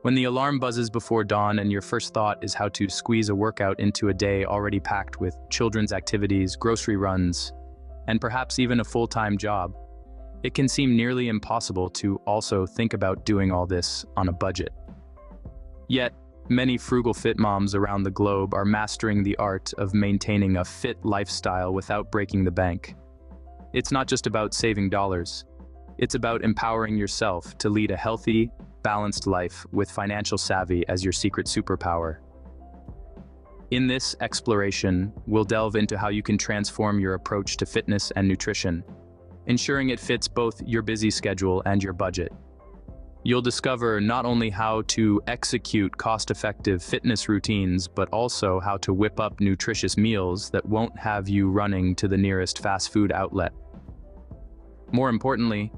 When the alarm buzzes before dawn and your first thought is how to squeeze a workout into a day already packed with children's activities, grocery runs, and perhaps even a full-time job, it can seem nearly impossible to also think about doing all this on a budget. Yet, many frugal fit moms around the globe are mastering the art of maintaining a fit lifestyle without breaking the bank. It's not just about saving dollars. It's about empowering yourself to lead a healthy, balanced life with financial savvy as your secret superpower. In this exploration, we'll delve into how you can transform your approach to fitness and nutrition, ensuring it fits both your busy schedule and your budget. You'll discover not only how to execute cost-effective fitness routines, but also how to whip up nutritious meals that won't have you running to the nearest fast food outlet. More importantly,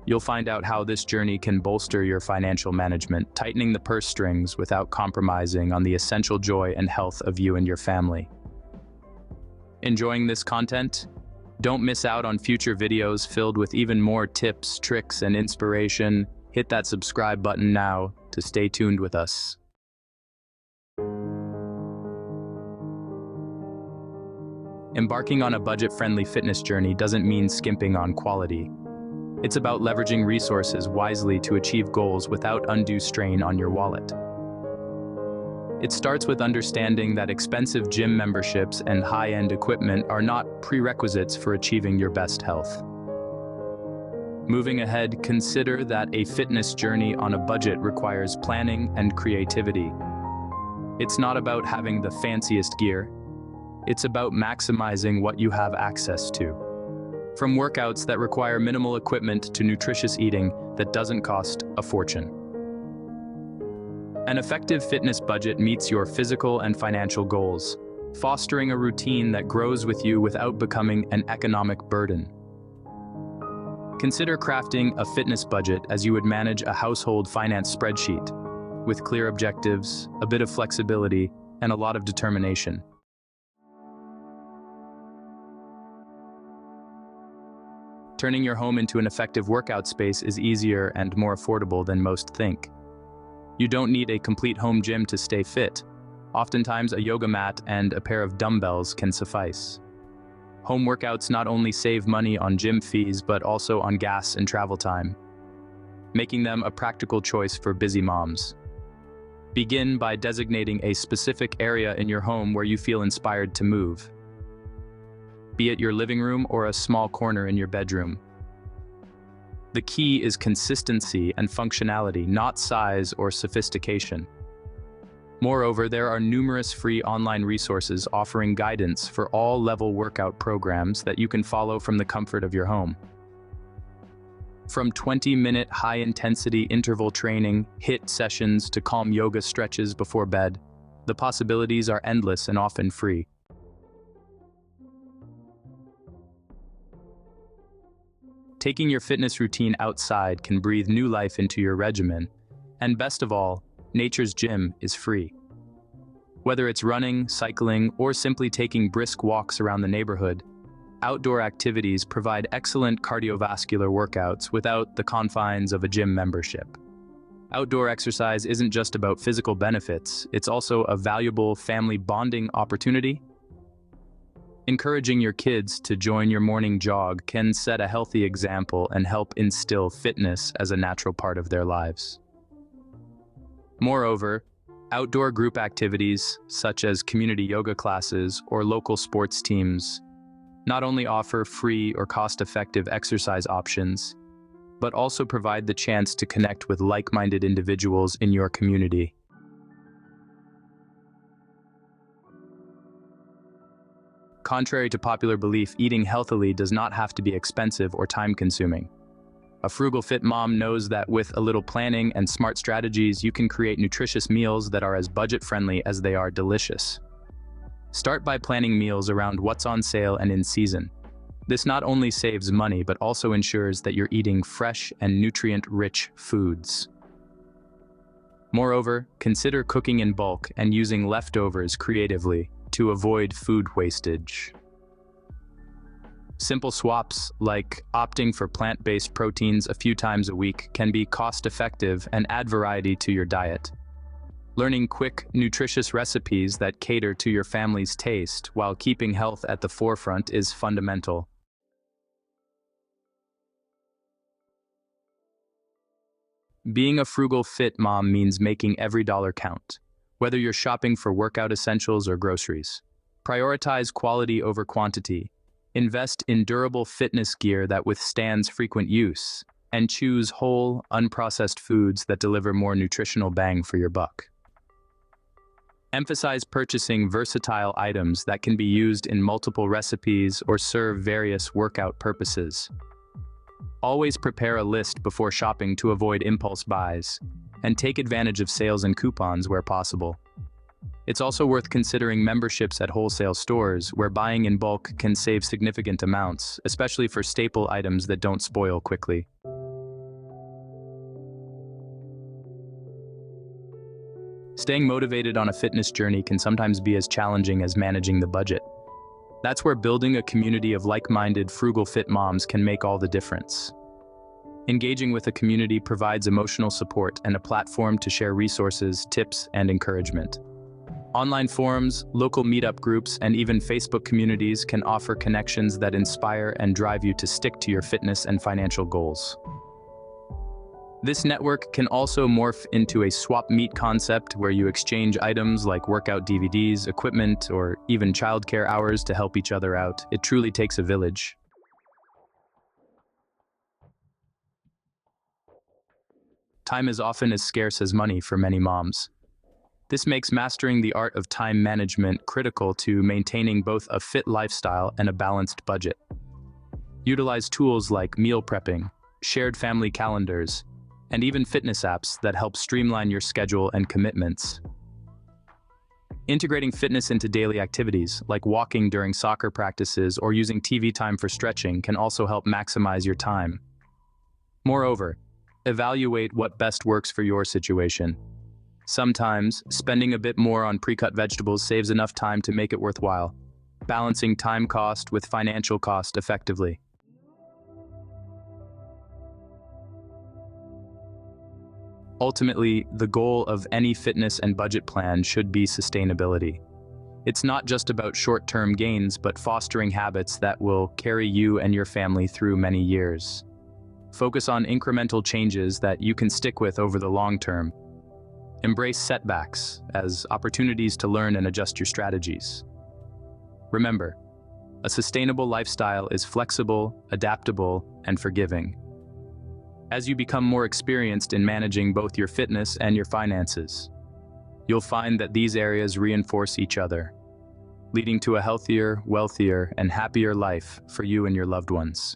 you'll find out how this journey can bolster your financial management, tightening the purse strings without compromising on the essential joy and health of you and your family. Enjoying this content? Don't miss out on future videos filled with even more tips, tricks, and inspiration. Hit that subscribe button now to stay tuned with us. Embarking on a budget-friendly fitness journey doesn't mean skimping on quality. It's about leveraging resources wisely to achieve goals without undue strain on your wallet. It starts with understanding that expensive gym memberships and high-end equipment are not prerequisites for achieving your best health. Moving ahead, consider that a fitness journey on a budget requires planning and creativity. It's not about having the fanciest gear. It's about maximizing what you have access to. From workouts that require minimal equipment to nutritious eating that doesn't cost a fortune. An effective fitness budget meets your physical and financial goals, fostering a routine that grows with you without becoming an economic burden. Consider crafting a fitness budget as you would manage a household finance spreadsheet, with clear objectives, a bit of flexibility, and a lot of determination. Turning your home into an effective workout space is easier and more affordable than most think. You don't need a complete home gym to stay fit. Oftentimes, a yoga mat and a pair of dumbbells can suffice. Home workouts not only save money on gym fees, but also on gas and travel time, making them a practical choice for busy moms. Begin by designating a specific area in your home where you feel inspired to move, be it your living room or a small corner in your bedroom. The key is consistency and functionality, not size or sophistication. Moreover, there are numerous free online resources offering guidance for all level workout programs that you can follow from the comfort of your home. From 20-minute high-intensity interval training, HIIT sessions to calm yoga stretches before bed, the possibilities are endless and often free. Taking your fitness routine outside can breathe new life into your regimen, and best of all, nature's gym is free. Whether it's running, cycling, or simply taking brisk walks around the neighborhood, outdoor activities provide excellent cardiovascular workouts without the confines of a gym membership. Outdoor exercise isn't just about physical benefits, it's also a valuable family bonding opportunity. Encouraging your kids to join your morning jog can set a healthy example and help instill fitness as a natural part of their lives. Moreover, outdoor group activities, such as community yoga classes or local sports teams, not only offer free or cost-effective exercise options, but also provide the chance to connect with like-minded individuals in your community. Contrary to popular belief, eating healthily does not have to be expensive or time-consuming. A frugal fit mom knows that with a little planning and smart strategies, you can create nutritious meals that are as budget-friendly as they are delicious. Start by planning meals around what's on sale and in season. This not only saves money, but also ensures that you're eating fresh and nutrient-rich foods. Moreover, consider cooking in bulk and using leftovers creatively to avoid food wastage. Simple swaps, like opting for plant-based proteins a few times a week, can be cost-effective and add variety to your diet. Learning quick, nutritious recipes that cater to your family's taste while keeping health at the forefront is fundamental. Being a frugal fit mom means making every dollar count, whether you're shopping for workout essentials or groceries. Prioritize quality over quantity. Invest in durable fitness gear that withstands frequent use, and choose whole, unprocessed foods that deliver more nutritional bang for your buck. Emphasize purchasing versatile items that can be used in multiple recipes or serve various workout purposes. Always prepare a list before shopping to avoid impulse buys, and take advantage of sales and coupons where possible. It's also worth considering memberships at wholesale stores, where buying in bulk can save significant amounts, especially for staple items that don't spoil quickly. Staying motivated on a fitness journey can sometimes be as challenging as managing the budget. That's where building a community of like-minded, frugal fit moms can make all the difference. Engaging with a community provides emotional support and a platform to share resources, tips, and encouragement. Online forums, local meetup groups, and even Facebook communities can offer connections that inspire and drive you to stick to your fitness and financial goals. This network can also morph into a swap meet concept where you exchange items like workout DVDs, equipment, or even childcare hours to help each other out. It truly takes a village. Time is often as scarce as money for many moms. This makes mastering the art of time management critical to maintaining both a fit lifestyle and a balanced budget. Utilize tools like meal prepping, shared family calendars, and even fitness apps that help streamline your schedule and commitments. Integrating fitness into daily activities, like walking during soccer practices or using TV time for stretching, can also help maximize your time. Moreover, evaluate what best works for your situation. Sometimes, spending a bit more on pre-cut vegetables saves enough time to make it worthwhile, balancing time cost with financial cost effectively. Ultimately, the goal of any fitness and budget plan should be sustainability. It's not just about short-term gains, but fostering habits that will carry you and your family through many years. Focus on incremental changes that you can stick with over the long term. Embrace setbacks as opportunities to learn and adjust your strategies. Remember, a sustainable lifestyle is flexible, adaptable, and forgiving. As you become more experienced in managing both your fitness and your finances, you'll find that these areas reinforce each other, leading to a healthier, wealthier, and happier life for you and your loved ones.